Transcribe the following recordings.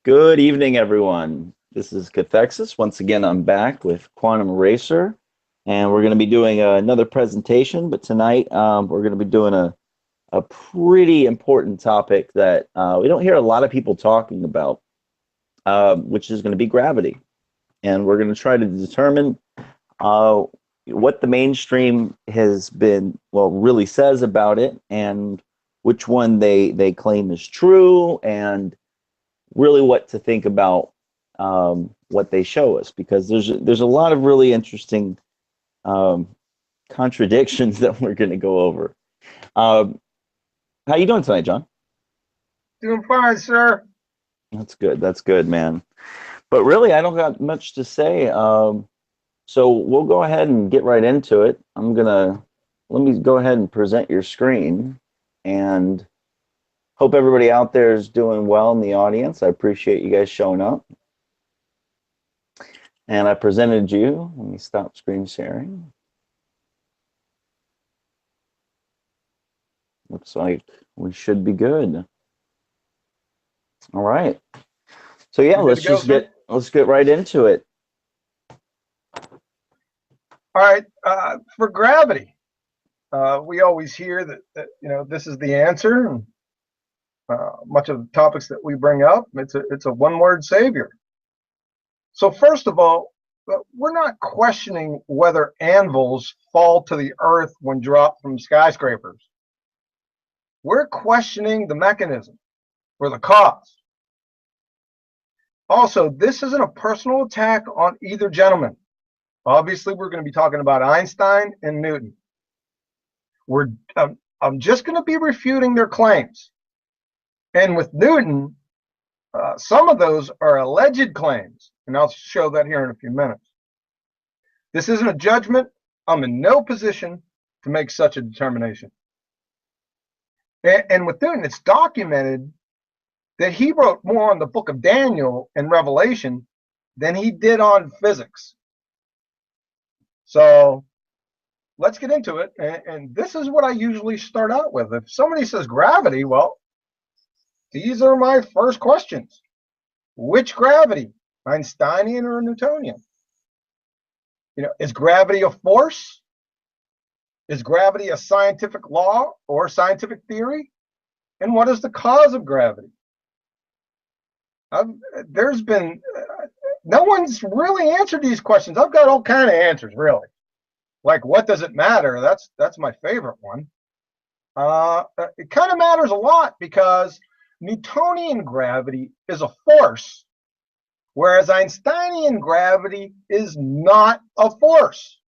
Good evening, everyone. This is Cathexis. Once again, I'm back with Quantum Eraser, and we're going to be doing another presentation. But tonight, we're going to be doing a pretty important topic that we don't hear a lot of people talking about, which is going to be gravity. And we're going to try to determine what the mainstream has been, well, really says about it, and which one they claim is true, and really what to think about what they show us, because there's a lot of really interesting um, contradictions that we're going to go over. Um, how you doing tonight, John? Doing fine, sir. That's good. That's good, man. But really, I don't got much to say. So we'll go ahead and get right into it. Let me go ahead and present your screen, and hope everybody out there is doing well in the audience. I appreciate you guys showing up. And I presented you. Let me stop screen sharing. Looks like we should be good. All right. So yeah, You good to go, sir? let's get right into it. All right. For gravity, we always hear that this is the answer. And, much of the topics that we bring up, it's a one-word savior. So first of all, we're not questioning whether anvils fall to the earth when dropped from skyscrapers. We're questioning the mechanism or the cause. Also, this isn't a personal attack on either gentleman. Obviously, we're going to be talking about Einstein and Newton. I'm just going to be refuting their claims. And with Newton, some of those are alleged claims, and I'll show that here in a few minutes. This isn't a judgment. I'm in no position to make such a determination. And with Newton, it's documented that he wrote more on the book of Daniel and Revelation than he did on physics. So let's get into it. And this is what I usually start out with. If somebody says gravity, well, these are my first questions. Which gravity? Einsteinian or Newtonian? Is gravity a force? Is gravity a scientific law or scientific theory? And what is the cause of gravity? There's been no one's really answered these questions. I've got all kind of answers, really. Like, what does it matter? That's my favorite one. It kind of matters a lot because Newtonian gravity is a force, whereas Einsteinian gravity is not a force.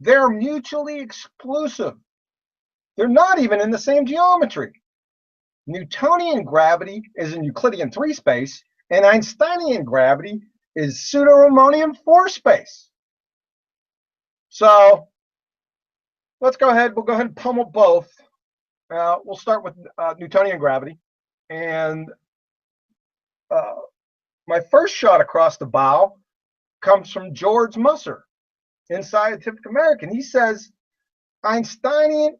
They're mutually exclusive. They're not even in the same geometry. Newtonian gravity is in Euclidean 3 space, and Einsteinian gravity is pseudo-Riemannian 4 space. So let's go ahead. We'll go ahead and pummel both. We'll start with Newtonian gravity. And my first shot across the bow comes from George Musser in Scientific American. He says Einstein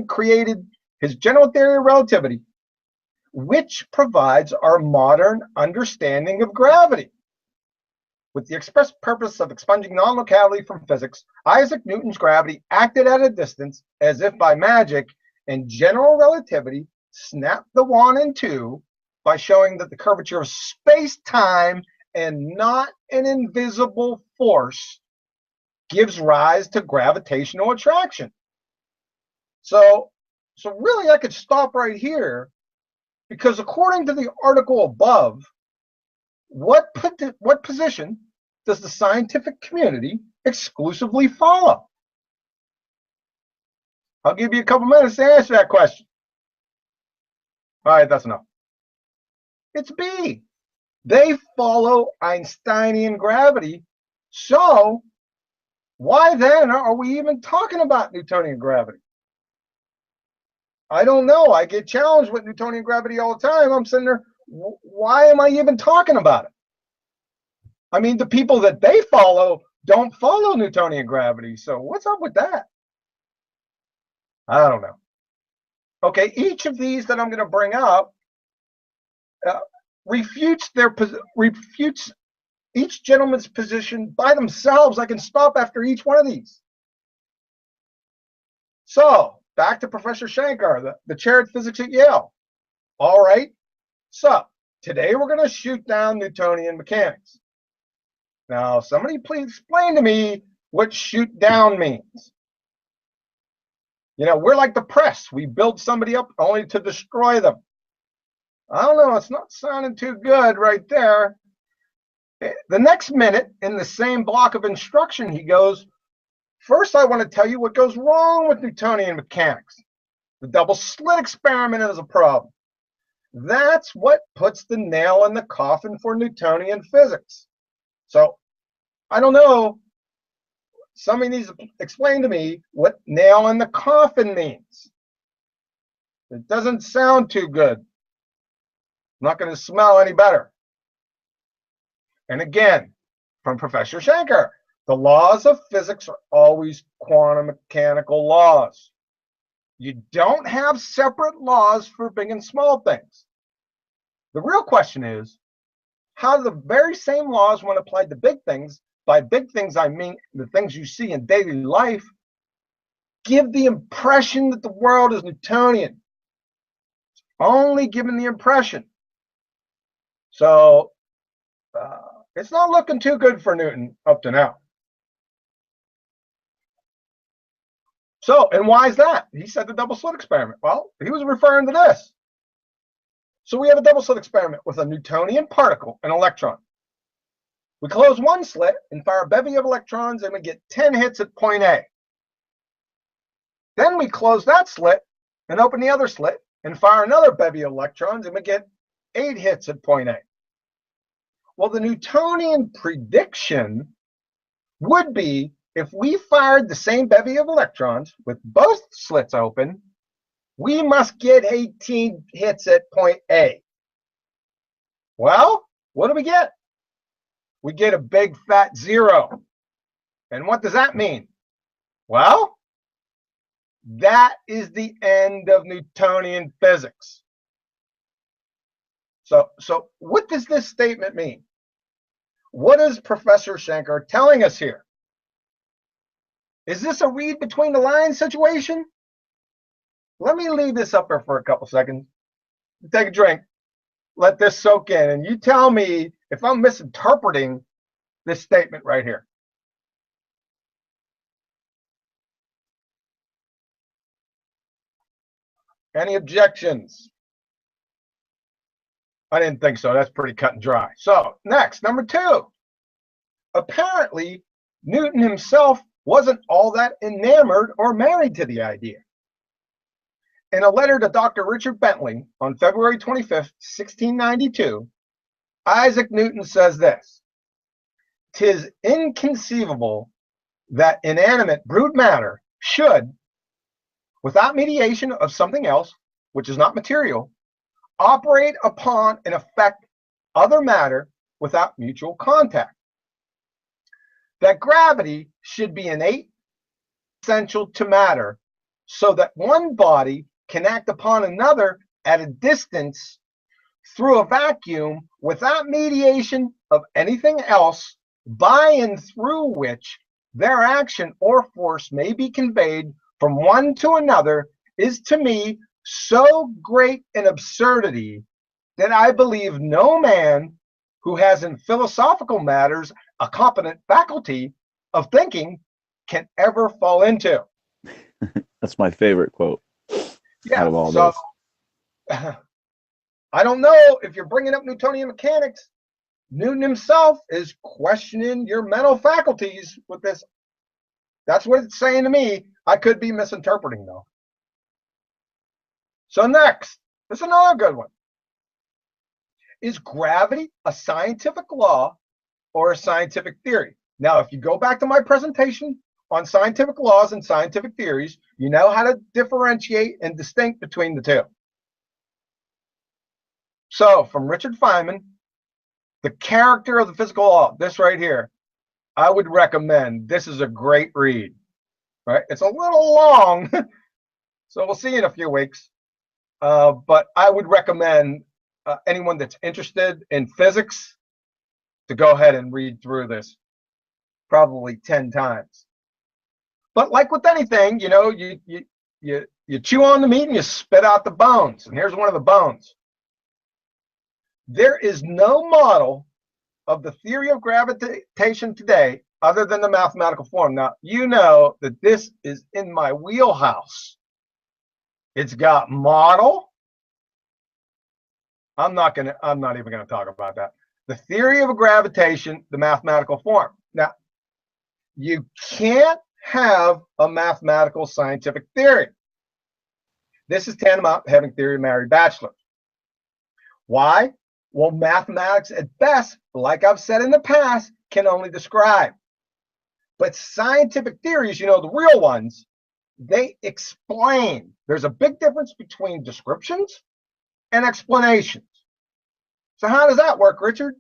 created his general theory of relativity, which provides our modern understanding of gravity. With the express purpose of expunging non-locality from physics, Isaac Newton's gravity acted at a distance as if by magic, and general relativity snapped the one in two by showing that the curvature of space-time and not an invisible force gives rise to gravitational attraction. So really I could stop right here, because according to the article above, what position does the scientific community exclusively follow? I'll give you a couple minutes to answer that question. All right, that's enough. It's B. They follow Einsteinian gravity. So why then are we even talking about Newtonian gravity? I don't know. I get challenged with Newtonian gravity all the time. I'm sitting there, why am I even talking about it? I mean, the people that they follow don't follow Newtonian gravity. So what's up with that? I don't know. Okay, each of these that I'm going to bring up uh, refutes each gentleman's position by themselves. I can stop after each one of these. So back to Professor Shankar, the chair of physics at Yale. All right. So today we're going to shoot down Newtonian mechanics. Now, somebody please explain to me what shoot down means. You know, we're like the press. We build somebody up only to destroy them. I don't know. It's not sounding too good right there. The next minute, in the same block of instruction, he goes, first, I want to tell you what goes wrong with Newtonian mechanics. The double slit experiment is a problem. That's what puts the nail in the coffin for Newtonian physics. So, I don't know. Somebody needs to explain to me what nail in the coffin means. It doesn't sound too good. Not going to smell any better. And again, from Professor Shankar, the laws of physics are always quantum mechanical laws. You don't have separate laws for big and small things. The real question is, how do the very same laws, when applied to big things, by big things I mean the things you see in daily life, give the impression that the world is Newtonian? It's only giving the impression. So it's not looking too good for Newton up to now. So, and why is that? He said the double slit experiment. Well, he was referring to this. So we have a double slit experiment with a Newtonian particle, an electron. We close one slit and fire a bevy of electrons, and we get 10 hits at point A. Then we close that slit and open the other slit and fire another bevy of electrons, and we get 8 hits at point A. Well, the Newtonian prediction would be, if we fired the same bevy of electrons with both slits open, we must get 18 hits at point A. Well, what do we get? We get a big fat 0. And what does that mean? Well, that is the end of Newtonian physics. So what does this statement mean? What is Professor Shankar telling us here? Is this a read between the lines situation? Let me leave this up there for a couple seconds. Take a drink. Let this soak in. And you tell me if I'm misinterpreting this statement right here. Any objections? I didn't think so. That's pretty cut and dry. So next, number 2. Apparently, Newton himself wasn't all that enamored or married to the idea. In a letter to Dr. Richard Bentley on February 25th, 1692, Isaac Newton says this: "'Tis inconceivable that inanimate brute matter should, without mediation of something else, which is not material, operate upon and affect other matter without mutual contact. That gravity should be innate, essential to matter, so that one body can act upon another at a distance through a vacuum without mediation of anything else, by and through which their action or force may be conveyed from one to another, is to me so great an absurdity that I believe no man who has in philosophical matters a competent faculty of thinking can ever fall into." That's my favorite quote out of all so I don't know if you're bringing up Newtonian mechanics. Newton himself is questioning your mental faculties with this. That's what it's saying to me. I could be misinterpreting, though. So next, this is another good one. Is gravity a scientific law or a scientific theory? Now, if you go back to my presentation on scientific laws and scientific theories, you know how to differentiate and distinct between the two. So, from Richard Feynman, The Character of the Physical Law, this right here, I would recommend. This is a great read. Right? It's a little long, so we'll see you in a few weeks. But I would recommend anyone that's interested in physics to go ahead and read through this probably 10 times. But like with anything, you know, you chew on the meat and you spit out the bones. And here's one of the bones. There is no model of the theory of gravitation today other than the mathematical form. Now, you know that this is in my wheelhouse. It's got model. I'm not even gonna talk about that. The theory of gravitation, the mathematical form. Now, you can't have a mathematical scientific theory. This is tantamount to having theory of married bachelor. Why? Well, mathematics at best, like I've said in the past, can only describe. But scientific theories, you know, the real ones, they explain. There's a big difference between descriptions and explanations. So how does that work, Richard?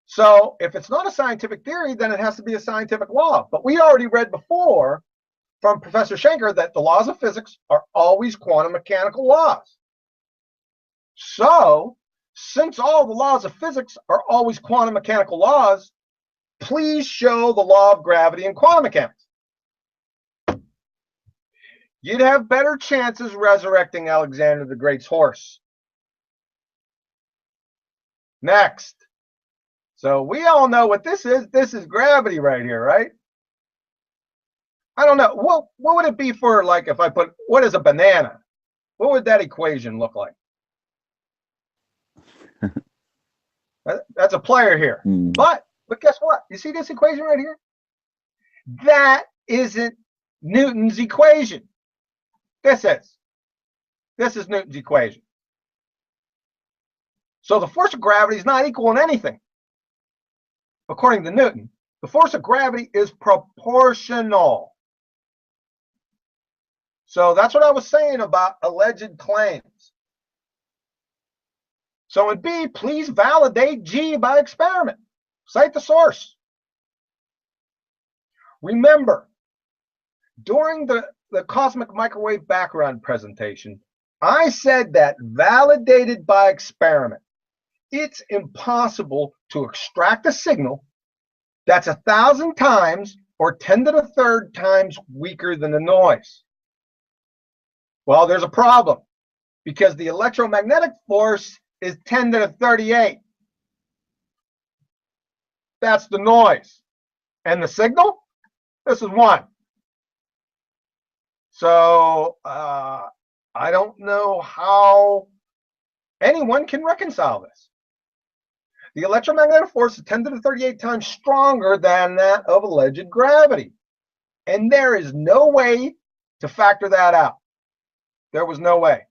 So if it's not a scientific theory, then it has to be a scientific law. But we already read before from Professor Schenker that the laws of physics are always quantum mechanical laws. So since all the laws of physics are always quantum mechanical laws, please show the law of gravity in quantum mechanics. You'd have better chances resurrecting Alexander the Great's horse. Next. So we all know what this is. This is gravity right here, right? I don't know. What would it be for, like, if I put, what is a banana? What would that equation look like? That's a player here. But guess what? You see this equation right here? That isn't Newton's equation. This is Newton's equation. So the force of gravity is not equal in anything. According to Newton, the force of gravity is proportional. So that's what I was saying about alleged claims. So in B, please validate G by experiment. Cite the source. Remember, during the cosmic microwave background presentation, I said that validated by experiment, it's impossible to extract a signal that's 1,000 times or 10 to the third times weaker than the noise. Well, there's a problem because the electromagnetic force is 10 to the 38. That's the noise. And the signal? This is 1. So I don't know how anyone can reconcile this. The electromagnetic force is 10 to the 38 times stronger than that of alleged gravity. And there is no way to factor that out. There was no way.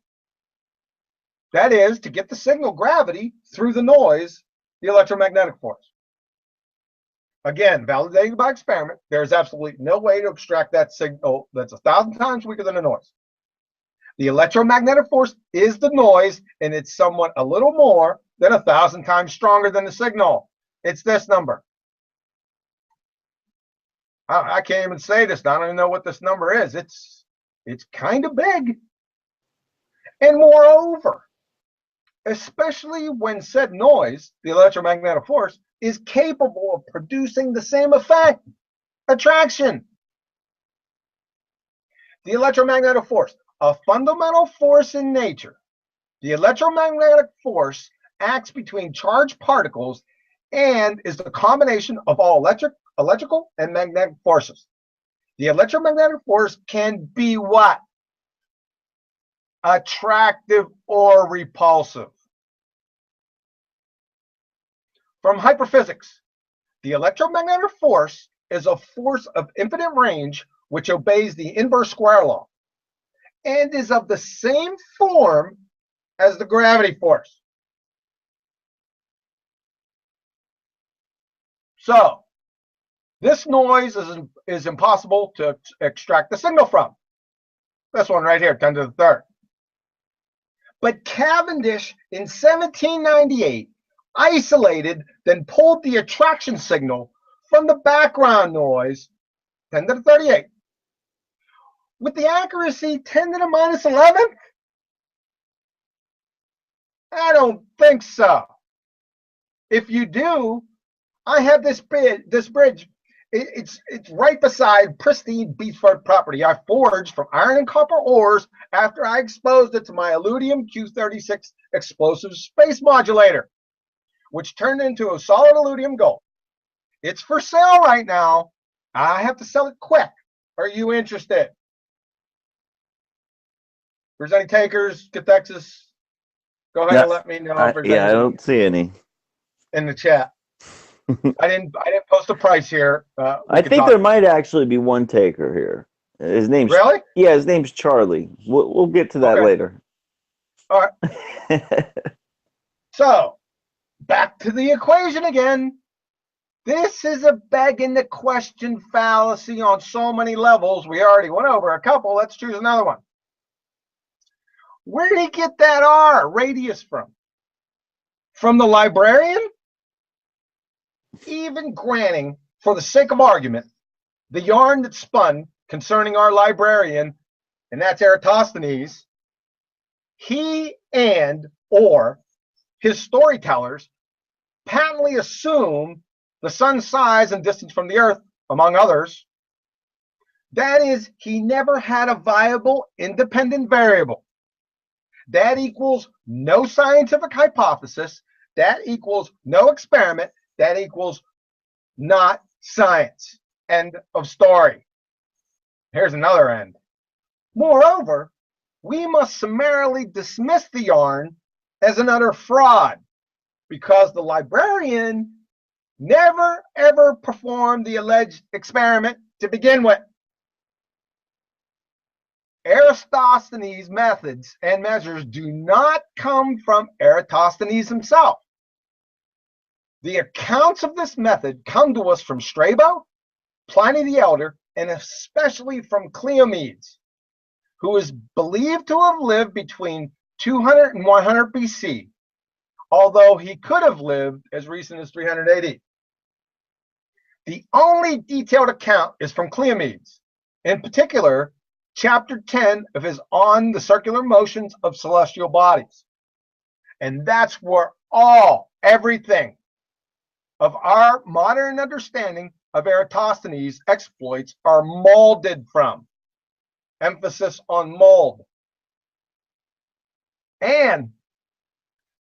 That is, to get the signal gravity through the noise, the electromagnetic force. Again, validated by experiment, there's absolutely no way to extract that signal that's 1,000 times weaker than the noise. The electromagnetic force is the noise, and it's somewhat a little more than 1,000 times stronger than the signal. It's this number. I can't even say this. I don't even know what this number is. It's kind of big. And moreover, especially when said noise, the electromagnetic force, is capable of producing the same effect, attraction. The electromagnetic force, a fundamental force in nature. The electromagnetic force acts between charged particles and is the combination of all electrical and magnetic forces. The electromagnetic force can be what? Attractive or repulsive. From hyperphysics, the electromagnetic force is a force of infinite range which obeys the inverse square law and is of the same form as the gravity force. So this noise is impossible to extract the signal from. This one right here, 10 to the third. But Cavendish in 1798 isolated, then pulled the attraction signal from the background noise, 10 to the 38, with the accuracy 10 to the minus 11th. I don't think so. If you do, I have this bridge. It's right beside pristine beachfront property I forged from iron and copper ores after I exposed it to my Illudium Q36 explosive space modulator, which turned into a solid Illudium gold. It's for sale right now. I have to sell it quick. Are you interested? If there's any takers, Cathexis, go ahead No, and let me know if there's yeah, I any don't see any. in the chat. I didn't post a price here. We I could think talk there about might actually be one taker here. His it. name's Really? yeah, his name's Charlie. We'll get to that Okay. later. All right. So back to the equation again. This is a begging the question fallacy on so many levels. We already went over a couple. Let's choose another one. Where did he get that R radius from? From the librarian? Even granting, for the sake of argument, the yarn that spun concerning our librarian, and that's Eratosthenes, he and or his storytellers patently assume the sun's size and distance from the earth, among others. That is, he never had a viable independent variable. That equals no scientific hypothesis. That equals no experiment. That equals not science. End of story. Here's another end. Moreover, we must summarily dismiss the yarn as an utter fraud because the librarian never ever performed the alleged experiment to begin with. Eratosthenes' methods and measures do not come from Eratosthenes himself. The accounts of this method come to us from Strabo, Pliny the Elder, and especially from Cleomedes, who is believed to have lived between 200 and 100 BC, although he could have lived as recent as 300 AD. The only detailed account is from Cleomedes, in particular, chapter 10 of his On the Circular Motions of Celestial Bodies. And that's where everything of our modern understanding of Eratosthenes' exploits are molded from. Emphasis on mold. And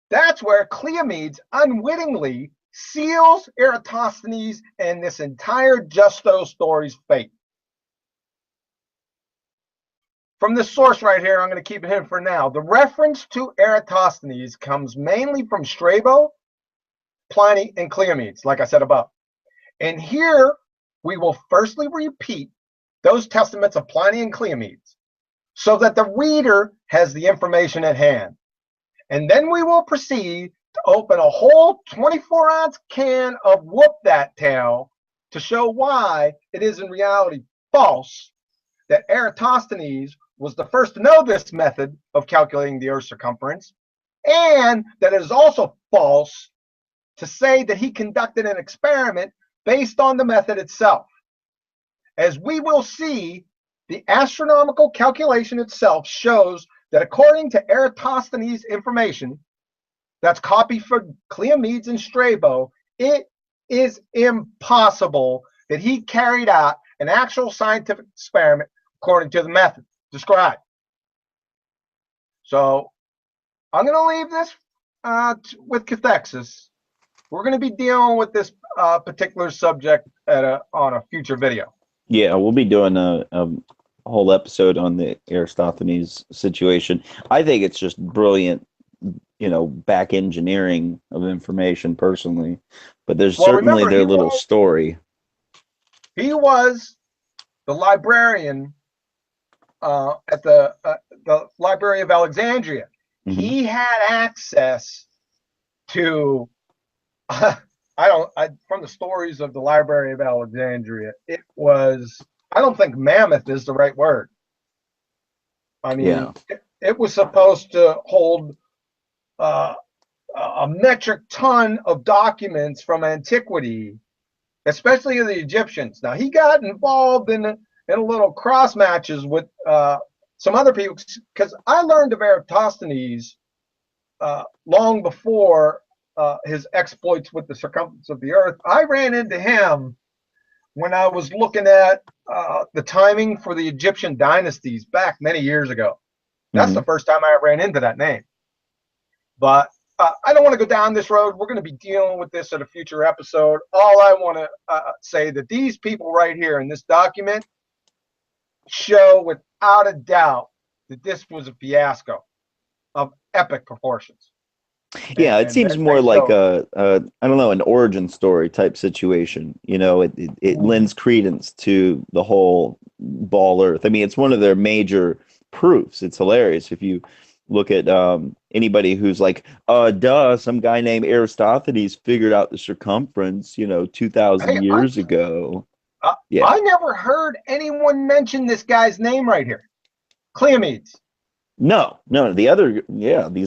that's where Cleomedes unwittingly seals Eratosthenes and this entire Justo story's fate. From this source right here, I'm going to keep it hidden for now. The reference to Eratosthenes comes mainly from Strabo, Pliny, and Cleomedes, like I said above. And here we will firstly repeat those testaments of Pliny and Cleomedes so that the reader has the information at hand. And then we will proceed to open a whole 24-ounce can of whoop that tail to show why it is in reality false that Eratosthenes was the first to know this method of calculating the Earth's circumference, and that it is also false to say that he conducted an experiment based on the method itself. As we will see, the astronomical calculation itself shows that according to Eratosthenes' information, that's copied from Cleomedes and Strabo, it is impossible that he carried out an actual scientific experiment according to the method described. So I'm going to leave this with Cathexis. We're going to be dealing with this particular subject on a future video. Yeah, we'll be doing a whole episode on the Aristophanes situation. I think it's just brilliant, back engineering of information personally, but there's certainly remember, their little story. He was the librarian at the Library of Alexandria. Mm-hmm. He had access to from the stories of the Library of Alexandria, it was, I don't think mammoth is the right word. I mean, it was supposed to hold a metric ton of documents from antiquity, especially of the Egyptians. Now, he got involved in a little cross matches with some other people, because I learned of Eratosthenes long before his exploits with the circumference of the Earth. I ran into him when I was looking at the timing for the Egyptian dynasties back many years ago. That's the first time I ran into that name. But I don't want to go down this road. We're going to be dealing with this at a future episode. All I want to say that these people right here in this document show without a doubt that this was a fiasco of epic proportions. Yeah, it seems more like I don't know, an origin story type situation. You know, it lends credence to the whole ball Earth. I mean, it's one of their major proofs. It's hilarious if you look at anybody who's like, duh, some guy named Aristophanes figured out the circumference, 2,000 years ago. Yeah. I never heard anyone mention this guy's name right here. Cleomedes. No, these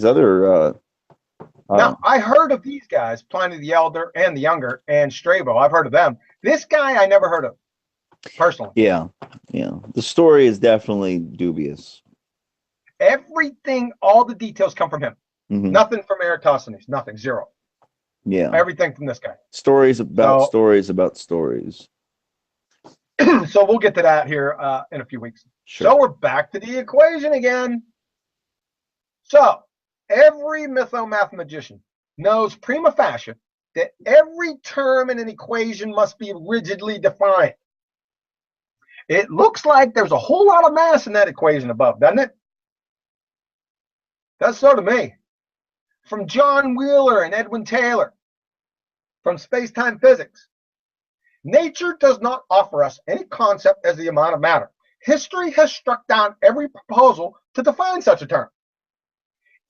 other now, I heard of these guys, Pliny the Elder and the Younger, and Strabo. I've heard of them. This guy I never heard of, personally. Yeah. The story is definitely dubious. Everything, all the details come from him. Nothing from Eratosthenes. Nothing. Zero. Yeah. Everything from this guy. Stories about stories about stories. So we'll get to that here in a few weeks. Sure. So we're back to the equation again. So every mythomathematician knows prima facie that every term in an equation must be rigidly defined. It looks like there's a whole lot of mass in that equation above, doesn't it? Does so to me. From John Wheeler and Edwin Taylor, from Space-Time Physics. Nature does not offer us any concept as the amount of matter. History has struck down every proposal to define such a term.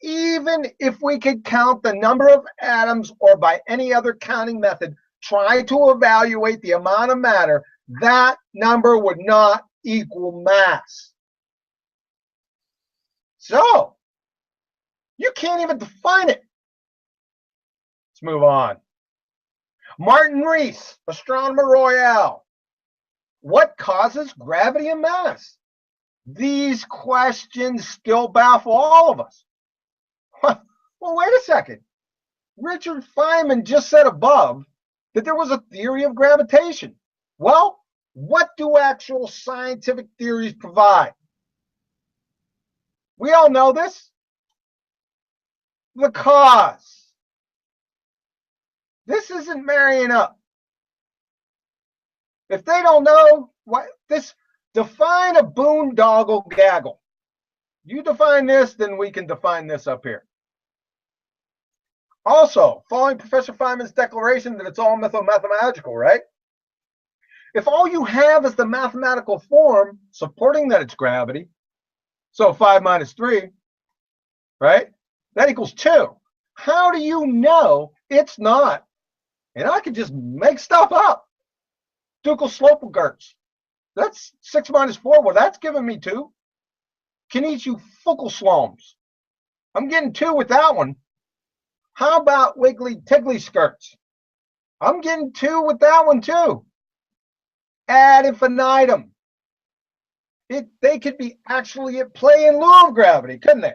Even if we could count the number of atoms or by any other counting method, try to evaluate the amount of matter, that number would not equal mass. So, you can't even define it. Let's move on. Martin Rees, Astronomer Royale. What causes gravity and mass? These questions still baffle all of us. Well, wait a second. Richard Feynman just said above that there was a theory of gravitation. Well, what do actual scientific theories provide? We all know this. The cause. This isn't marrying up. If they don't know what this, define a boondoggle gaggle. You define this, then we can define this up here. Also, following Professor Feynman's declaration that it's all mathematical, right? If all you have is the mathematical form supporting that it's gravity, so 5 minus 3, right? That equals 2. How do you know it's not? And I could just make stuff up. Ducal Slope-Gertz. That's 6 minus 4. Well, that's giving me 2. Kenichi Fugelsloms. I'm getting 2 with that one. How about Wiggly-Tiggly skirts? I'm getting 2 with that one too. Ad infinitum. They could be actually at play in lieu of gravity, couldn't they?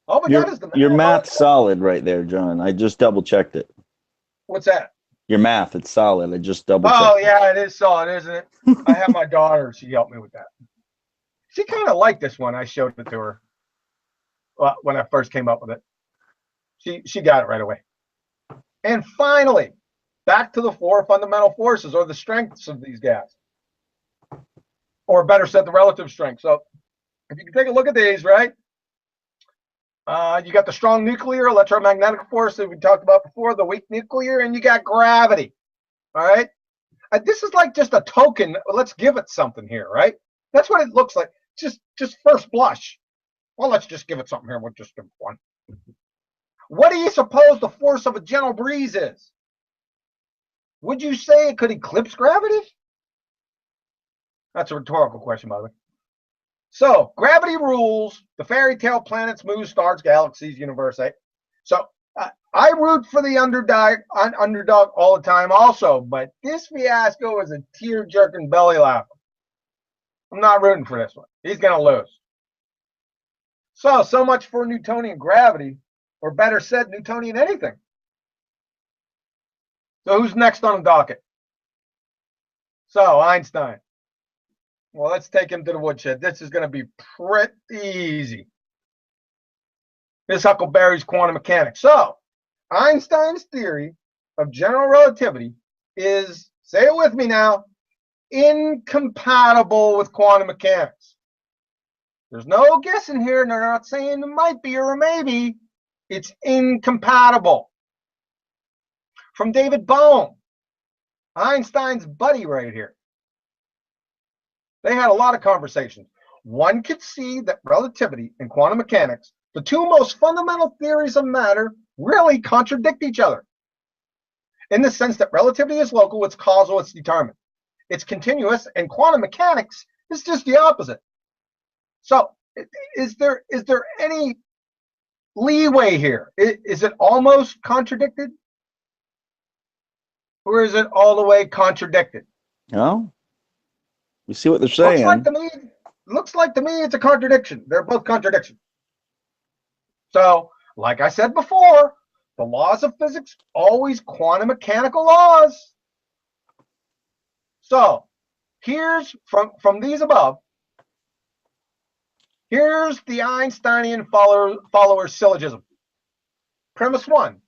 Oh, but that is the math. Your math's solid right there, John. I just double checked it. What's that? Your math, it's solid. I just double checked. Oh, yeah, it is solid, isn't it? I have my daughter. She helped me with that. She kind of liked this one. I showed it to her when I first came up with it. She got it right away. And finally, back to the 4 fundamental forces, or the strengths of these gas. Or better said, the relative strength. So if you can take a look at these, right? You got the strong nuclear electromagnetic force that we talked about before, the weak nuclear, and you got gravity. All right? This is like just a token. Let's give it something here, right? That's what it looks like. Just first blush. Well, let's just give it something here. We'll just give it one. What do you suppose the force of a gentle breeze is? Would you say it could eclipse gravity? That's a rhetorical question, by the way. So, gravity rules the fairy tale planets, moons, stars, galaxies, universe. So, I root for the underdog all the time also, but this fiasco is a tear-jerking belly laugher. I'm not rooting for this one. He's going to lose. So much for Newtonian gravity. or better said, Newtonian anything. So who's next on the docket? So Einstein. Well, let's take him to the woodshed. This is going to be pretty easy. This Huckleberry's quantum mechanics. So Einstein's theory of general relativity is, say it with me now, incompatible with quantum mechanics. There's no guessing here. They're not saying it might be or maybe. It's incompatible. From David Bohm, Einstein's buddy right here. They had a lot of conversations. One could see that relativity and quantum mechanics, the two most fundamental theories of matter, really contradict each other. In the sense that relativity is local, it's causal, it's determined. It's continuous, and quantum mechanics is just the opposite. So is there any leeway here? Is it almost contradicted? Or is it all the way contradicted? No. You see what they're saying. Looks like to me it's a contradiction. They're both contradictions. So, like I said before, the laws of physics always quantum mechanical laws. So, here's from these above, here's the Einsteinian follower syllogism. Premise 1.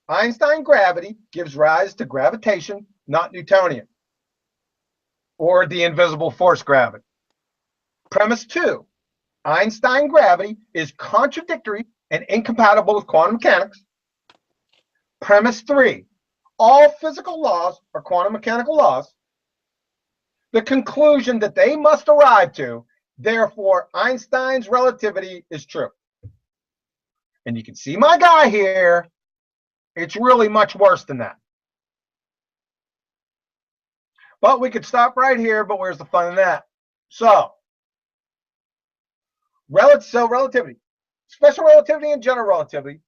Einstein gravity gives rise to gravitation, not Newtonian, or the invisible force gravity. Premise 2. Einstein gravity is contradictory and incompatible with quantum mechanics. Premise 3. All physical laws are quantum mechanical laws. The conclusion that they must arrive to, therefore, Einstein's relativity is true. And you can see my guy here. It's really much worse than that. But we could stop right here, but where's the fun in that? So relativity, special relativity and general relativity,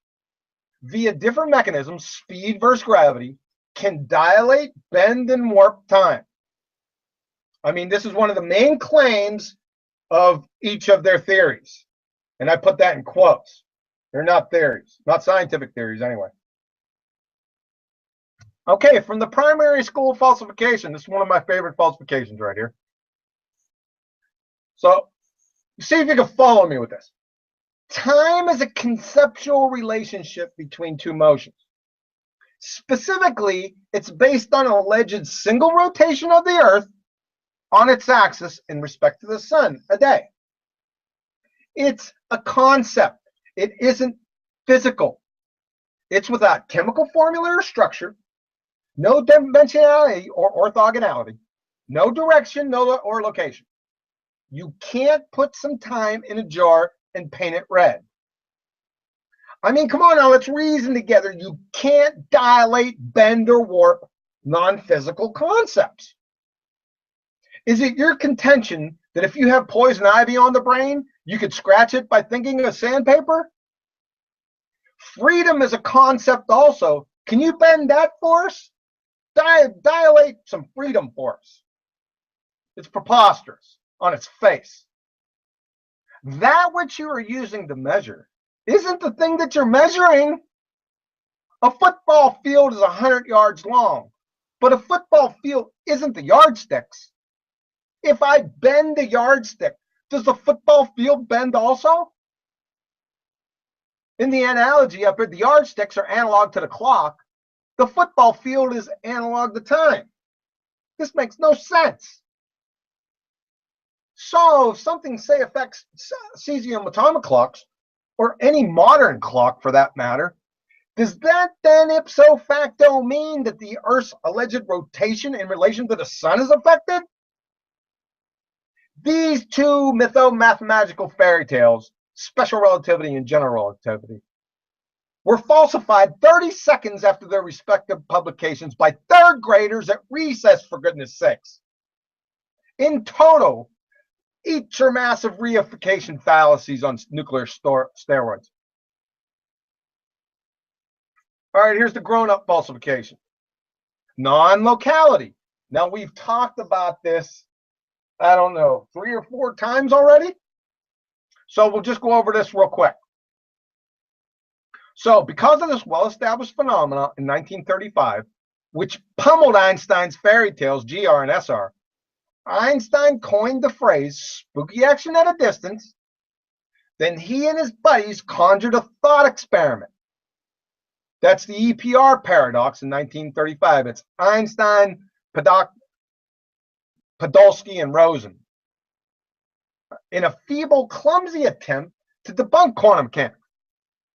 via different mechanisms, speed versus gravity, can dilate, bend, and warp time. I mean, this is one of the main claims of each of their theories. And I put that in quotes. They're not theories, not scientific theories anyway. Okay, from the primary school falsification, this is one of my favorite falsifications right here. So, see if you can follow me with this. Time is a conceptual relationship between two motions. Specifically, it's based on an alleged single rotation of the Earth on its axis in respect to the sun a day. It's a concept. It isn't physical. It's without chemical formula or structure, no dimensionality or orthogonality, no direction, or location. You can't put some time in a jar and paint it red. I mean, come on now, let's reason together. You can't dilate, bend, or warp non-physical concepts. Is it your contention that if you have poison ivy on the brain, you could scratch it by thinking of sandpaper? Freedom is a concept also. Can you bend that for us? Dilate some freedom for us. It's preposterous on its face. That which you are using to measure isn't the thing that you're measuring. A football field is 100 yards long, but a football field isn't the yardsticks. If I bend the yardstick, does the football field bend also? In the analogy up here, the yardsticks are analog to the clock. The football field is analog to time. This makes no sense. So if something, say, affects cesium atomic clocks, or any modern clock for that matter, does that then ipso facto mean that the Earth's alleged rotation in relation to the sun is affected? These two mytho-mathematical fairy tales, special relativity and general relativity, were falsified 30 seconds after their respective publications by third graders at recess, for goodness sakes. In total, each are massive reification fallacies on nuclear steroids. All right, here's the grown-up falsification. Non-locality. Now, we've talked about this, I don't know, 3 or 4 times already. So we'll just go over this real quick. So because of this well-established phenomenon in 1935, which pummeled Einstein's fairy tales, GR and SR, Einstein coined the phrase spooky action at a distance. Then he and his buddies conjured a thought experiment. That's the EPR paradox in 1935. It's Einstein, Podolsky, and Rosen in a feeble, clumsy attempt to debunk quantum mechanics.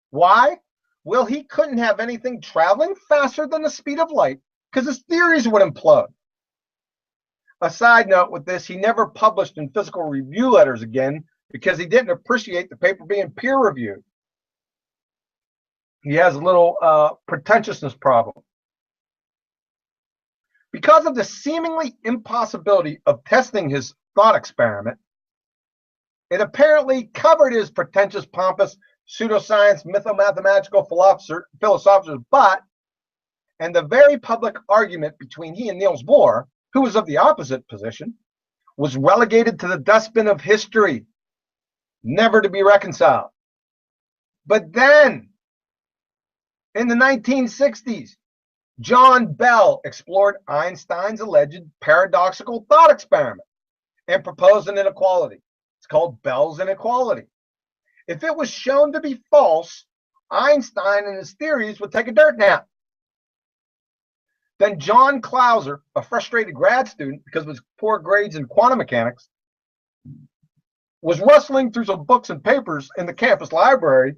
Why? Well, he couldn't have anything traveling faster than the speed of light because his theories would implode. A side note with this, he never published in physical review letters again because he didn't appreciate the paper being peer-reviewed. He has a little pretentiousness problem. Because of the seemingly impossibility of testing his thought experiment, it apparently covered his pretentious, pompous, pseudoscience, mytho-mathematical philosophers' butt, and the very public argument between he and Niels Bohr, who was of the opposite position, was relegated to the dustbin of history, never to be reconciled. But then, in the 1960s, John Bell explored Einstein's alleged paradoxical thought experiment and proposed an inequality. It's called Bell's inequality. If it was shown to be false, Einstein and his theories would take a dirt nap. Then John Clauser, a frustrated grad student because of his poor grades in quantum mechanics, was rustling through some books and papers in the campus library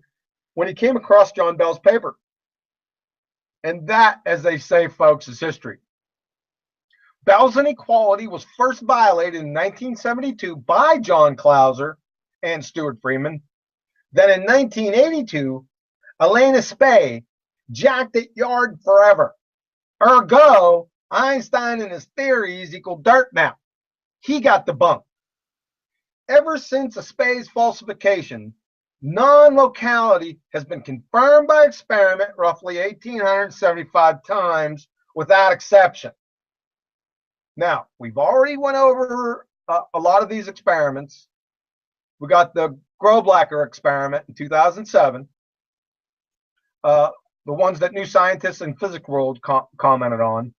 when he came across John Bell's paper. And that, as they say, folks, is history. Bell's inequality was first violated in 1972 by John Clauser and Stuart Freeman. Then in 1982, Elena Spey jacked it yard forever. Ergo, Einstein and his theories equal dirt now. He got debunked. Ever since Spey's falsification, non-locality has been confirmed by experiment roughly 1,875 times without exception. Now, we've already went over a lot of these experiments. We got the Groblacker experiment in 2007, the ones that New Scientists and Physics World commented on.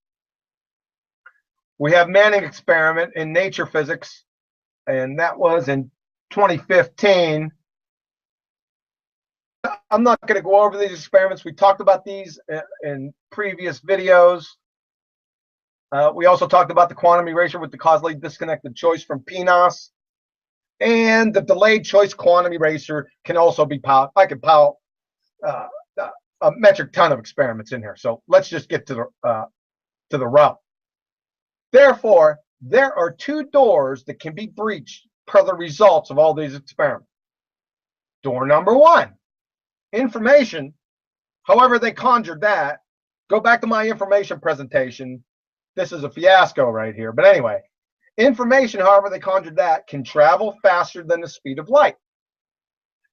We have Manning experiment in Nature Physics, and that was in 2015. I'm not going to go over these experiments. We talked about these in previous videos. We also talked about the quantum erasure with the causally disconnected choice from PNOS. And the delayed choice quantum eraser can also be powered. I could power a metric ton of experiments in here. So let's just get to the rub. Therefore, there are two doors that can be breached per the results of all these experiments. Door number one, information. However they conjured that. Go back to my information presentation. This is a fiasco right here. But anyway, information, however they conjured that, can travel faster than the speed of light.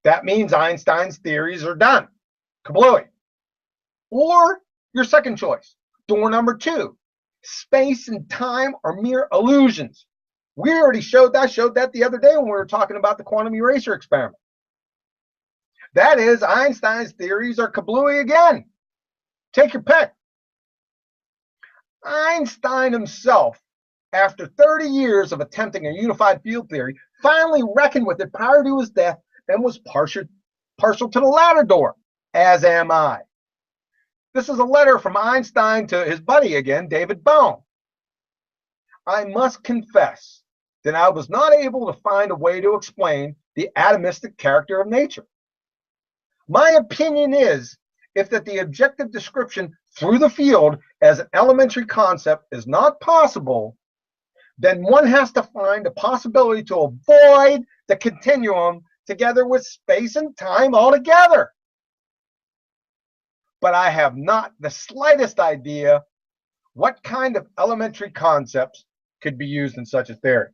That means Einstein's theories are done. Kablooey. Or your second choice, door number two, space and time are mere illusions. We already showed that the other day when we were talking about the quantum eraser experiment. That is, Einstein's theories are kablooey again. Take your pick. Einstein himself, after 30 years of attempting a unified field theory, finally reckoned with it prior to his death and was partial to the latter door, as am I. This is a letter from Einstein to his buddy again, David Bohm. I must confess that I was not able to find a way to explain the atomistic character of nature. My opinion is if that the objective description through the field as an elementary concept is not possible, then one has to find a possibility to avoid the continuum together with space and time altogether. But I have not the slightest idea what kind of elementary concepts could be used in such a theory.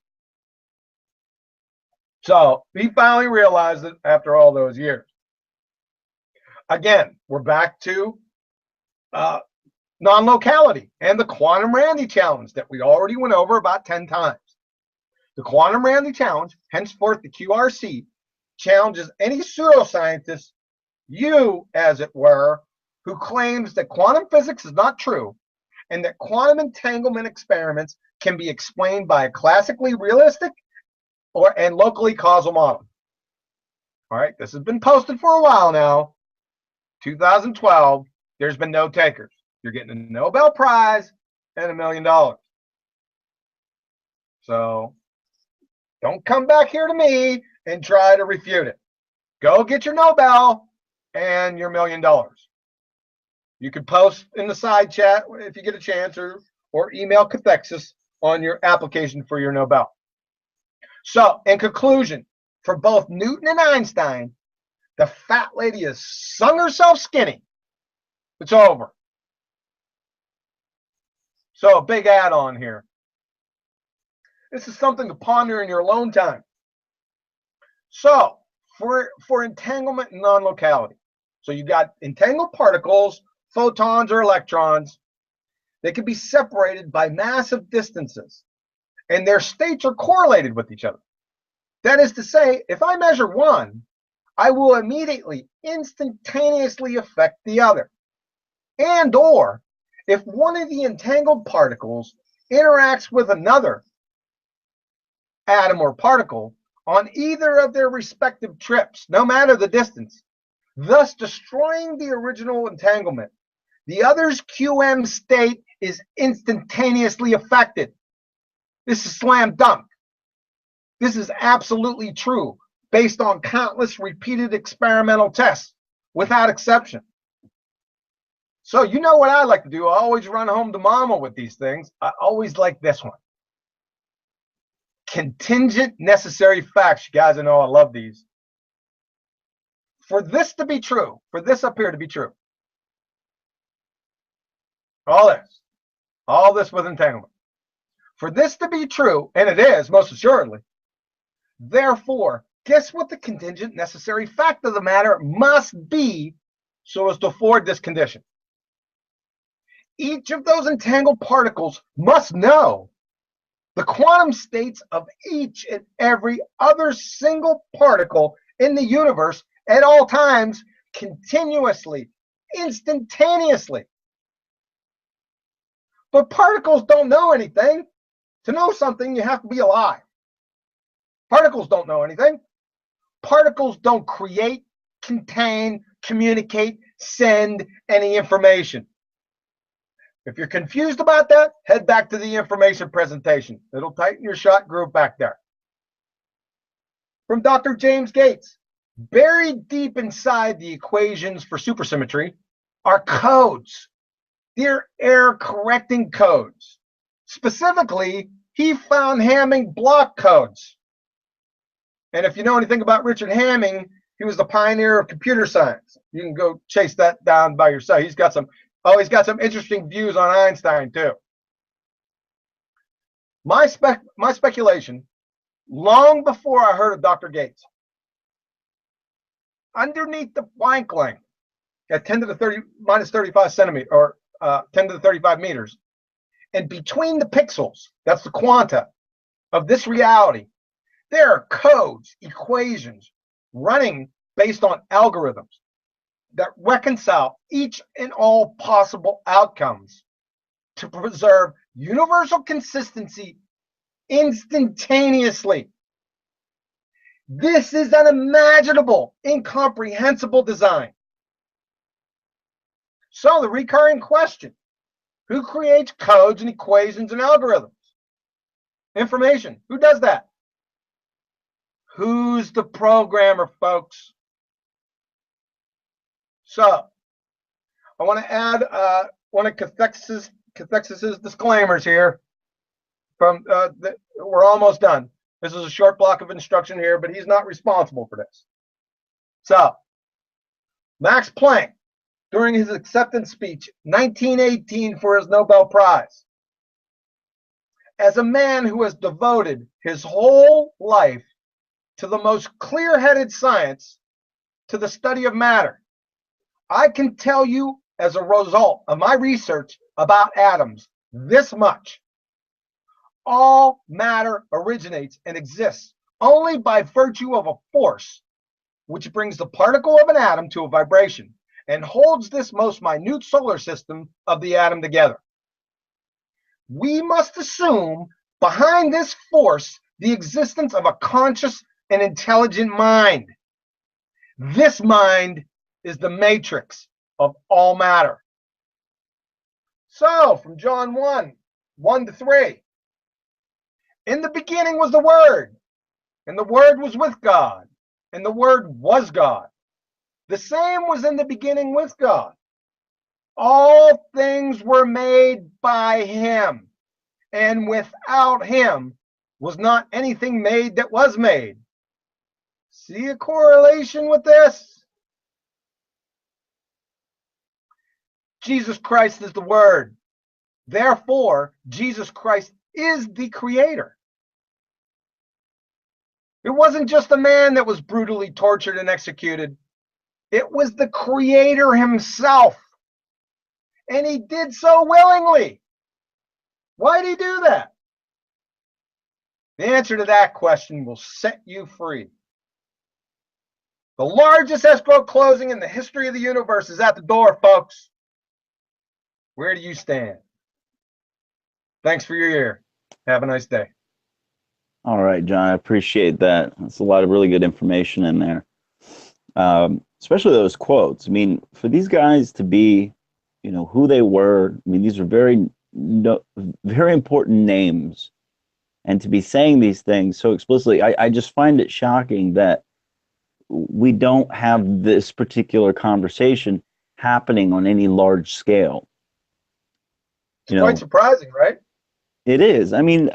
So he finally realized it after all those years. Again, we're back to non-locality and the quantum Randy challenge that we already went over about 10 times. The quantum Randy challenge, henceforth the QRC, challenges any pseudoscientist You, as it were, who claims that quantum physics is not true and that quantum entanglement experiments can be explained by a classically realistic and locally causal model. All right, this has been posted for a while now. 2012, there's been no takers. You're getting a Nobel Prize and $1 million. So don't come back here to me and try to refute it. Go get your Nobel and your $1 million. You can post in the side chat if you get a chance, or email Cathexis on your application for your Nobel. So, in conclusion, for both Newton and Einstein, the fat lady has sung herself skinny. It's over. So, a big add-on here. This is something to ponder in your alone time. So, for entanglement and non-locality. So you got entangled particles, photons or electrons. They can be separated by massive distances, and their states are correlated with each other. That is to say, if I measure one, I will immediately, instantaneously affect the other. And or, if one of the entangled particles interacts with another atom or particle on either of their respective trips, no matter the distance, thus destroying the original entanglement, the other's QM state is instantaneously affected. This is slam dunk. This is absolutely true, based on countless repeated experimental tests, without exception. So you know what I like to do? I always run home to mama with these things. I always like this one. Contingent necessary facts. You guys know I love these. For this to be true, for this up here to be true, all this with entanglement. For this to be true, and it is, most assuredly, therefore, guess what the contingent necessary fact of the matter must be so as to afford this condition? Each of those entangled particles must know the quantum states of each and every other single particle in the universe at all times, continuously, instantaneously. But particles don't know anything. To know something, you have to be alive. Particles don't know anything. Particles don't create, contain, communicate, send any information. If you're confused about that, head back to the information presentation. It'll tighten your shot groove back there. From Dr. James Gates, buried deep inside the equations for supersymmetry are codes. They're error-correcting codes. Specifically, he found Hamming block codes. And if you know anything about Richard Hamming, he was the pioneer of computer science. You can go chase that down by yourself. He's got some interesting views on Einstein too. My speculation, long before I heard of Dr. Gates, underneath the Planck length at 10 to the 30 minus 35 centimeters, or 10 to the 35 meters, and between the pixels, that's the quanta of this reality, there are codes, equations running based on algorithms that reconcile each and all possible outcomes to preserve universal consistency instantaneously. This is an unimaginable, incomprehensible design. So the recurring question, who creates codes and equations and algorithms? Information, who does that? Who's the programmer, folks? So I want to add one of Cathexis's disclaimers here. We're almost done. This is a short block of instruction here, but he's not responsible for this. So Max Planck, during his acceptance speech, 1918, for his Nobel Prize, as a man who has devoted his whole life to the most clear-headed science, to the study of matter, I can tell you, as a result of my research about atoms, this much. All matter originates and exists only by virtue of a force which brings the particle of an atom to a vibration and holds this most minute solar system of the atom together. We must assume behind this force the existence of a conscious and intelligent mind. This mind is the matrix of all matter. So, from John 1:1-3, in the beginning was the Word, and the Word was with God, and the Word was God. The same was in the beginning with God. All things were made by him, and without him was not anything made that was made. See a correlation with this? Jesus Christ is the Word. Therefore, Jesus Christ is the Creator. It wasn't just a man that was brutally tortured and executed. It was the Creator himself. And he did so willingly. Why did he do that? The answer to that question will set you free. The largest escrow closing in the history of the universe is at the door, folks. Where do you stand? Thanks for your ear. Have a nice day. All right, John, I appreciate that. That's a lot of really good information in there. Especially those quotes. I mean, for these guys to be, who they were, I mean, these are very important names. And to be saying these things so explicitly, I just find it shocking that we don't have this particular conversation happening on any large scale. It's quite surprising, right? It is. I mean,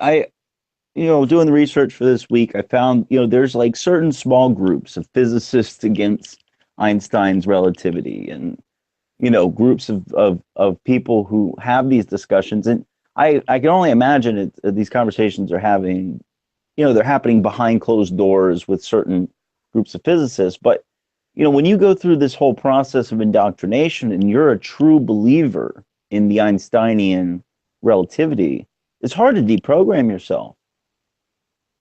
doing the research for this week, I found, there's like certain small groups of physicists against Einstein's relativity, and, groups of people who have these discussions. And I can only imagine these conversations are having, they're happening behind closed doors with certain groups of physicists. But, when you go through this whole process of indoctrination and you're a true believer in the Einsteinian relativity, it's hard to deprogram yourself.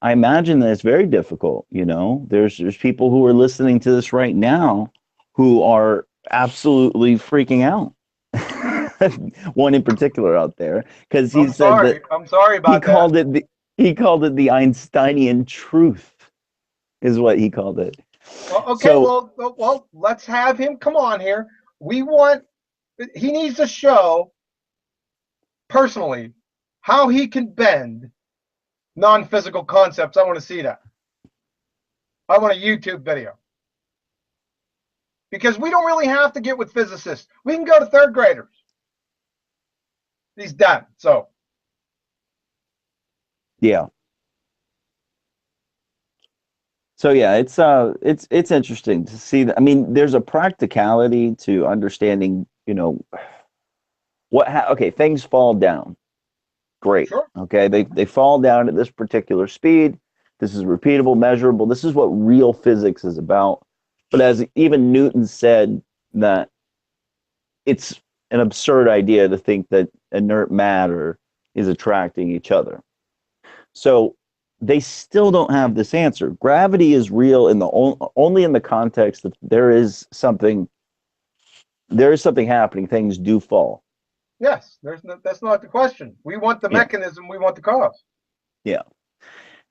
I imagine that it's very difficult. There's people who are listening to this right now who are absolutely freaking out. One in particular out there, because he said that I'm sorry about he called it the Einsteinian truth, is what he called it. Okay, so, well, let's have him come on here. He needs to show personally how he can bend non-physical concepts. I want to see that. I want a YouTube video. Because we don't really have to get with physicists. We can go to third graders. He's done. So. Yeah. So yeah, it's interesting to see that. I mean, there's a practicality to understanding, okay, things fall down. Great. Sure. Okay, they fall down at this particular speed. This is repeatable, measurable. This is what real physics is about. But as even Newton said, that it's an absurd idea to think that inert matter is attracting each other. So they still don't have this answer. Gravity is real only in the context that there is something happening. Things do fall. Yes, that's not the question. We want the mechanism, we want the cause. Yeah.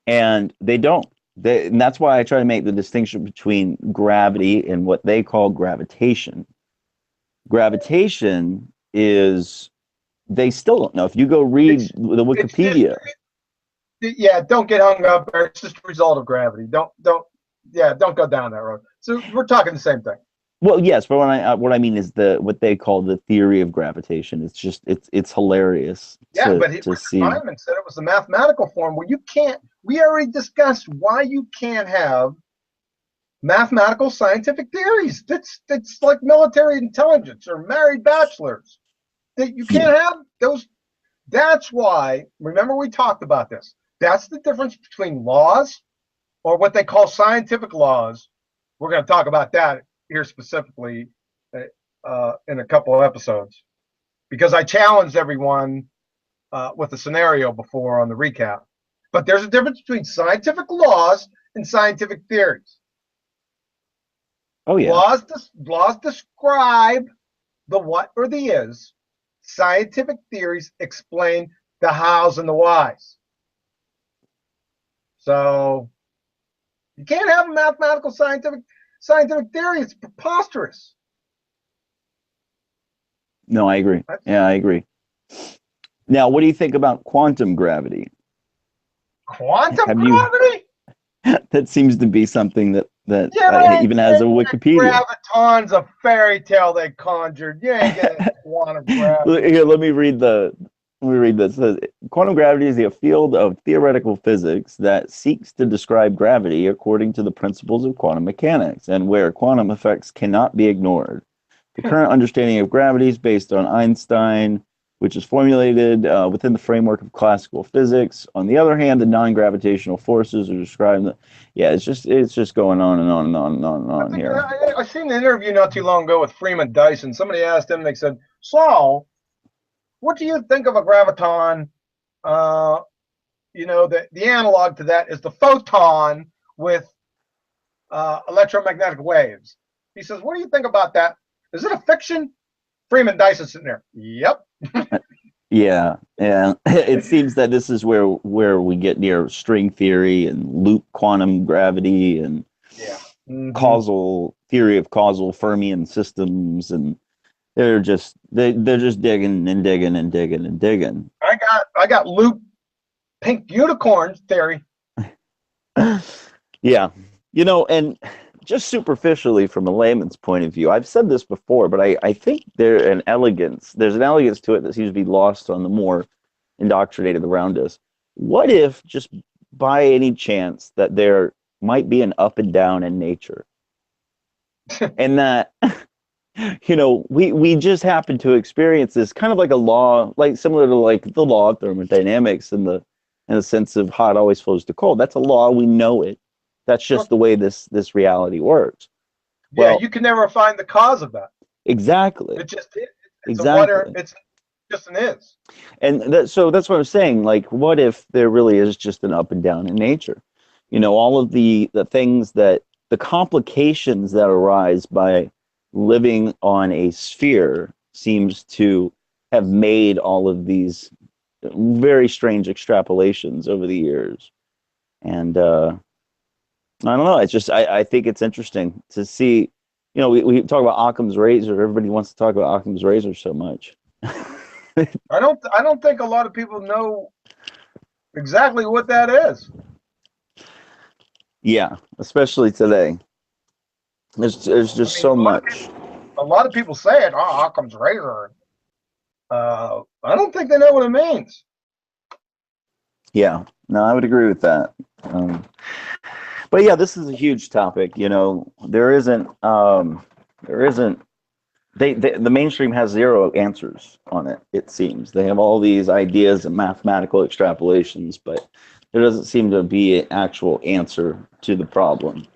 And they don't. And that's why I try to make the distinction between gravity and what they call gravitation. Gravitation is, they still don't know. If you go read the Wikipedia. Don't get hung up there. It's just a result of gravity. Don't go down that road. So we're talking the same thing. Well, yes, but what I mean is what they call the theory of gravitation. It's just it's hilarious. Feynman said it was the mathematical form where you can't. We already discussed why you can't have mathematical scientific theories. That's like military intelligence or married bachelors. That you can't have those. That's why. Remember, we talked about this. That's the difference between laws, or what they call scientific laws. We're going to talk about that here specifically in a couple of episodes, because I challenged everyone with a scenario before on the recap. But there's a difference between scientific laws and scientific theories. Oh yeah. Laws describe the what or the is. Scientific theories explain the hows and the whys. So you can't have a mathematical scientific theory. It's preposterous. No, I agree. Yeah, I agree. Now, what do you think about quantum gravity? Quantum Have you? gravity? That seems to be something that Yeah, but even has a Wikipedia. graviton's a fairy tale they conjured. You ain't getting quantum gravity. Here, let me read this. It says, quantum gravity is a field of theoretical physics that seeks to describe gravity according to the principles of quantum mechanics and where quantum effects cannot be ignored. The current understanding of gravity is based on Einstein, which is formulated within the framework of classical physics. On the other hand, the non-gravitational forces are described. Yeah, it's just going on and on and on and on and on here. I seen an interview not too long ago with Freeman Dyson. Somebody asked him, they said, "So, what do you think of a graviton?" The analog to that is the photon with electromagnetic waves. He says, "What do you think about that? Is it a fiction?" Freeman Dyson sitting there. Yep. Yeah, yeah. It seems that this is where we get near string theory and loop quantum gravity and Yeah. Mm-hmm. causal theory of causal Fermion systems, and they're just digging and digging and digging and digging. I got loop pink unicorns theory. Yeah, and just superficially from a layman's point of view, I've said this before, but I think there's an elegance to it that seems to be lost on the more indoctrinated around us. What if just by any chance that there might be an up and down in nature and that we just happen to experience this kind of like a law, like similar to like the law of thermodynamics in the sense of hot always flows to cold. That's a law, we know it. That's just the way this reality works. Yeah, you can never find the cause of that. Exactly. It just is. It's exactly. a what, it's just an is. And so that's what I'm saying. Like, what if there really is just an up and down in nature? All of the things that the complications that arise by living on a sphere seems to have made all of these very strange extrapolations over the years. And I don't know. It's just I think it's interesting to see. We talk about Occam's razor. Everybody wants to talk about Occam's razor so much. I don't think a lot of people know exactly what that is. Yeah, especially today. There's just so much. A lot of people say it. Oh, Occam's razor. I don't think they know what it means. Yeah, no, I would agree with that. But yeah, this is a huge topic. There isn't. The mainstream has zero answers on it. It seems they have all these ideas and mathematical extrapolations, but there doesn't seem to be an actual answer to the problem,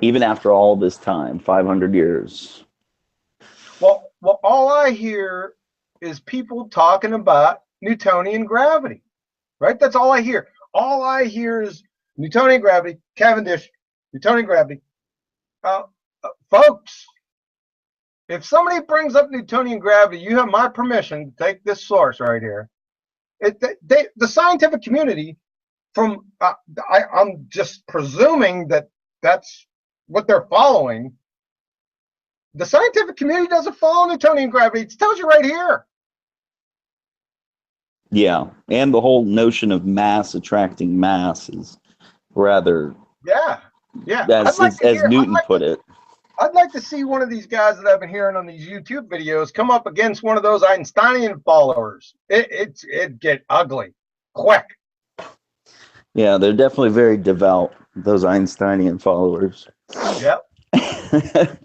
even after all this time, 500 years. Well, all I hear is people talking about Newtonian gravity, right? That's all I hear. All I hear is Newtonian gravity, Cavendish, Newtonian gravity. Folks, if somebody brings up Newtonian gravity, you have my permission to take this source right here. The scientific community, I'm just presuming that that's what they're following. The scientific community doesn't follow Newtonian gravity. It tells you right here. Yeah, and the whole notion of mass attracting mass is rather. Yeah. As Newton put it. I'd like to see one of these guys that I've been hearing on these YouTube videos come up against one of those Einsteinian followers. It get ugly quick. Yeah, they're definitely very devout, those Einsteinian followers. Yep. It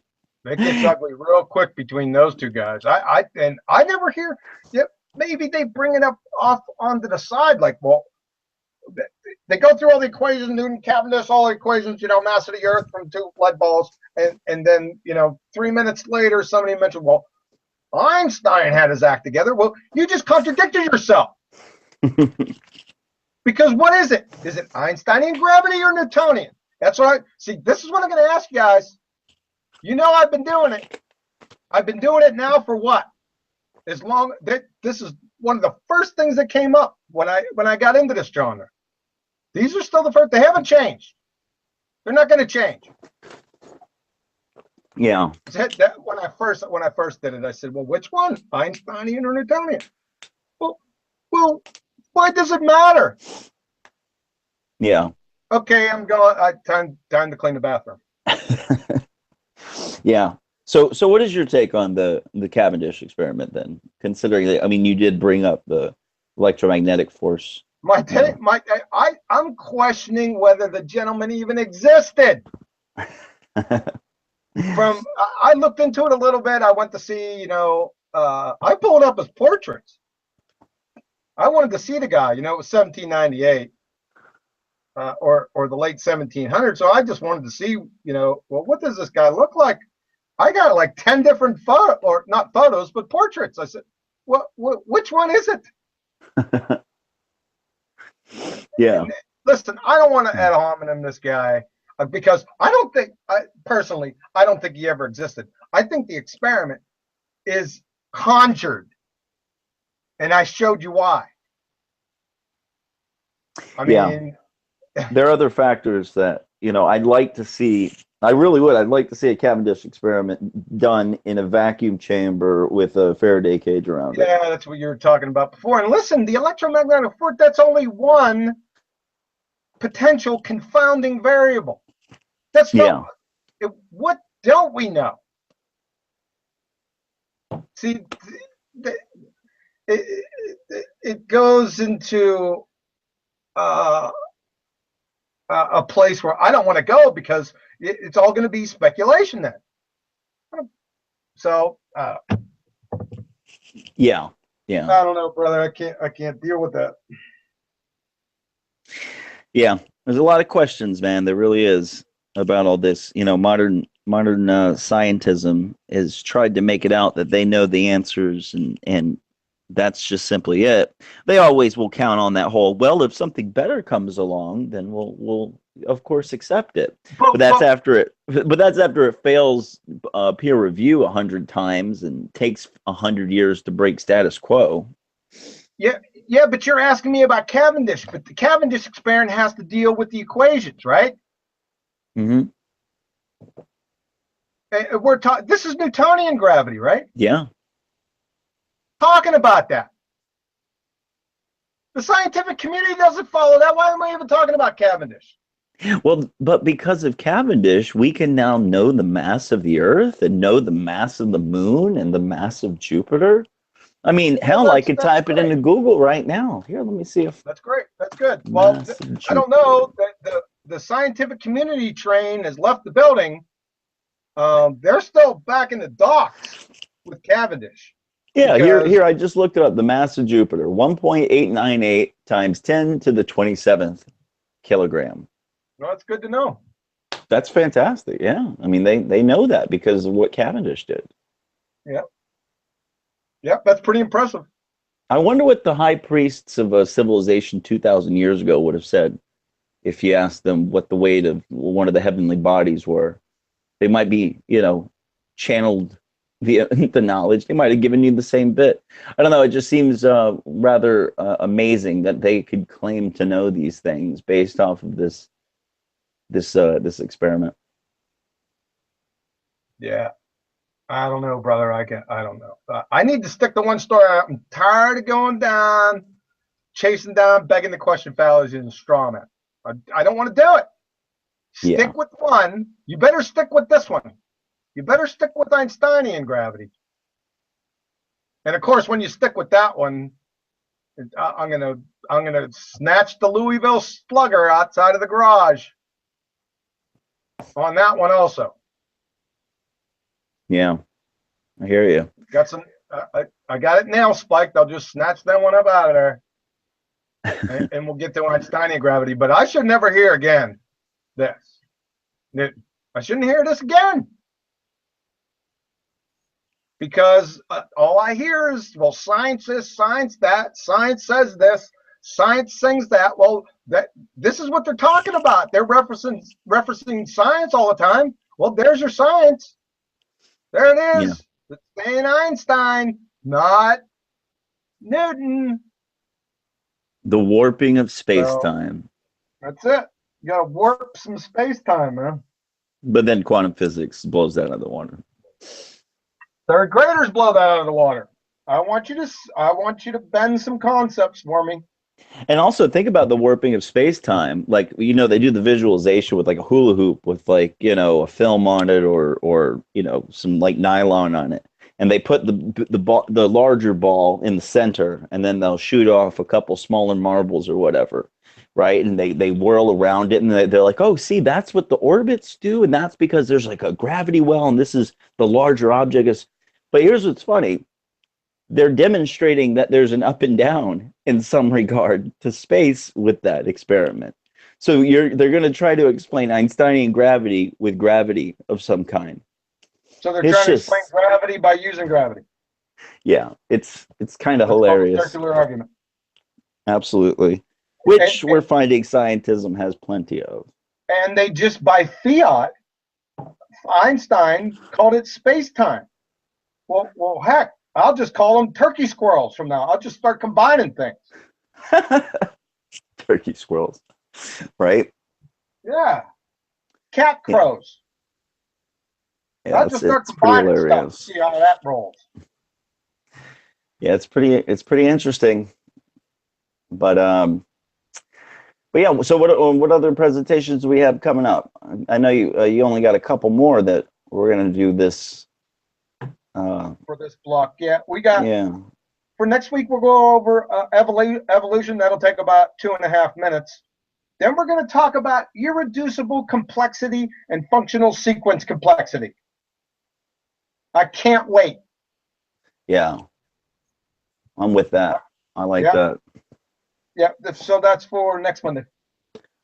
gets ugly real quick between those two guys. I never hear. Yep, maybe they bring it up off onto the side, like, well, they go through all the equations, Newton, Cavendish, all the equations, mass of the Earth from two lead balls, and then 3 minutes later somebody mentioned, well, Einstein had his act together. Well, you just contradicted yourself. Because what is it? Is it Einsteinian gravity or Newtonian? That's what I see. This is what I'm going to ask you guys. I've been doing it. I've been doing it now for what? As long that this is one of the first things that came up when I got into this genre. These are still the first. They haven't changed. They're not going to change. Yeah. That when I first did it, I said, well, which one, Einsteinian or Newtonian? Well, why does it matter? Yeah. Okay, I'm going. Time to clean the bathroom. Yeah. So what is your take on the Cavendish experiment then? Considering that, I mean, you did bring up the electromagnetic force. I'm questioning whether the gentleman even existed. I looked into it a little bit. I went to see, I pulled up his portraits. I wanted to see the guy. It was 1798 or the late 1700s. So I just wanted to see, well, what does this guy look like? I got like 10 different or not photos, but portraits. I said, which one is it? Yeah. And listen, I don't want to ad hominem this guy because I don't think he ever existed. I think the experiment is conjured, and I showed you why. I mean, there are other factors that I'd like to see. I really would. I'd like to see a Cavendish experiment done in a vacuum chamber with a Faraday cage around it. Yeah, that's what you were talking about before. And listen, the electromagnetic force, that's only one potential confounding variable. That's not what don't we know? See, it goes into a place where I don't want to go because it's all going to be speculation then. So yeah. I don't know, brother. I can't deal with that. Yeah, there's a lot of questions, man. There really is about all this. Modern scientism has tried to make it out that they know the answers, and that's just simply it. They always will count on that whole, well, if something better comes along, then we'll of course accept it. But that's after it fails peer review 100 times and takes 100 years to break status quo. Yeah, but you're asking me about Cavendish, but the Cavendish experiment has to deal with the equations, right? Mm-hmm. This is Newtonian gravity, right? Yeah. Talking about that. The scientific community doesn't follow that. Why am I even talking about Cavendish? Well, but because of Cavendish, we can now know the mass of the Earth and know the mass of the Moon and the mass of Jupiter. I mean, hell, I could type it into Google right now. Here, let me see if that's great. That's good. Well, I don't know that the scientific community train has left the building. They're still back in the docks with Cavendish. Yeah, here I just looked it up. The mass of Jupiter, 1.898 times 10 to the 27th kilogram. Well, that's good to know. That's fantastic. Yeah, I mean they know that because of what Cavendish did. Yeah. Yep, that's pretty impressive. I wonder what the high priests of a civilization 2,000 years ago would have said if you asked them what the weight of one of the heavenly bodies were. They might be, channeled via the knowledge. They might have given you the same bit. I don't know. It just seems rather amazing that they could claim to know these things based off of this experiment. Yeah. I don't know, brother. I don't know. I need to stick to one story. I'm tired of going down, chasing down, begging the question fallacies and straw man. I don't want to do it. Stick with one. You better stick with this one. You better stick with Einsteinian gravity. And of course, when you stick with that one, I'm gonna snatch the Louisville Slugger outside of the garage on that one also. Yeah, I hear you. Got some. I got it nail spiked. I'll just snatch that one up out of there, and we'll get to Einsteinian gravity. But I should never hear again this. I shouldn't hear this again because all I hear is, well, science is science that, science says this, science sings that. Well, this is what they're talking about. They're referencing science all the time. Well, there's your science. There it Yeah. is. It's saying Einstein, not Newton. The warping of So space-time. that's it. You got to warp some space time, man. But then quantum physics blows that out of the water. Third graders blow that out of the water. I want you to bend some concepts for me. And also think about the warping of space-time. Like, they do the visualization with like a hula hoop with like, a film on it or, some like nylon on it. And they put the larger ball in the center and then they'll shoot off a couple smaller marbles or whatever. Right. And they whirl around it and they're like, oh, see, that's what the orbits do. And that's because there's like a gravity well and this is the larger object is. But here's what's funny, they're demonstrating that there's an up and down in some regard to space with that experiment. So they're going to try to explain Einsteinian gravity with gravity of some kind. So they're It's trying to explain just, gravity by using gravity. yeah, it's kind of It's called the hilarious. circular argument. Absolutely. And, Which we're finding scientism has plenty of. and they just, by fiat, Einstein called it space time. Well, heck, I'll just call them turkey squirrels from now. I'll just start combining things. Turkey squirrels, right? Yeah. Cat Yeah, crows. yeah, I'll just start it's pretty combining stuff. hilarious. See how that rolls. Yeah, it's pretty interesting. But yeah, so what other presentations do we have coming up? I know you only got a couple more that we're gonna do this. For this block. Yeah, we got Yeah, for next week. We'll go over evolution. That'll take about 2.5 minutes. Then we're going to talk about irreducible complexity and functional sequence complexity. I can't wait. yeah, I'm with that. I like Yeah, that. yeah. So that's for next Monday.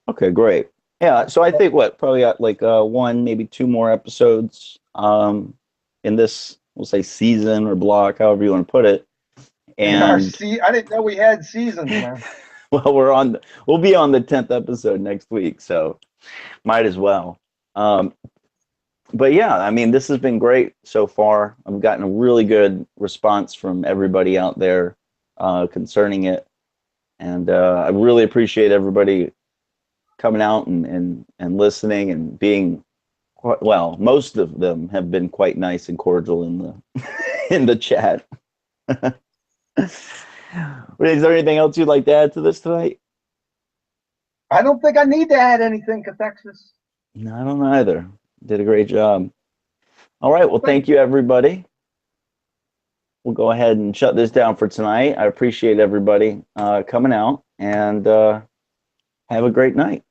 Okay, great. Yeah, so I think probably got like one, maybe two more episodes in this, we'll say season or block, however you want to put it. In our And I didn't know we had seasons, man. well, we'll be on the 10th episode next week, so might as well. Um, but yeah, I mean, this has been great so far. I've gotten a really good response from everybody out there concerning it, and I really appreciate everybody coming out and listening and being well. Most of them have been quite nice and cordial in the in the chat. Is there anything else you'd like to add to this tonight? I don't think I need to add anything, Cathexis. No, I don't either. Did a great job. All right. Well, Thank thank you, everybody. We'll go ahead and shut this down for tonight. I appreciate everybody coming out and have a great night.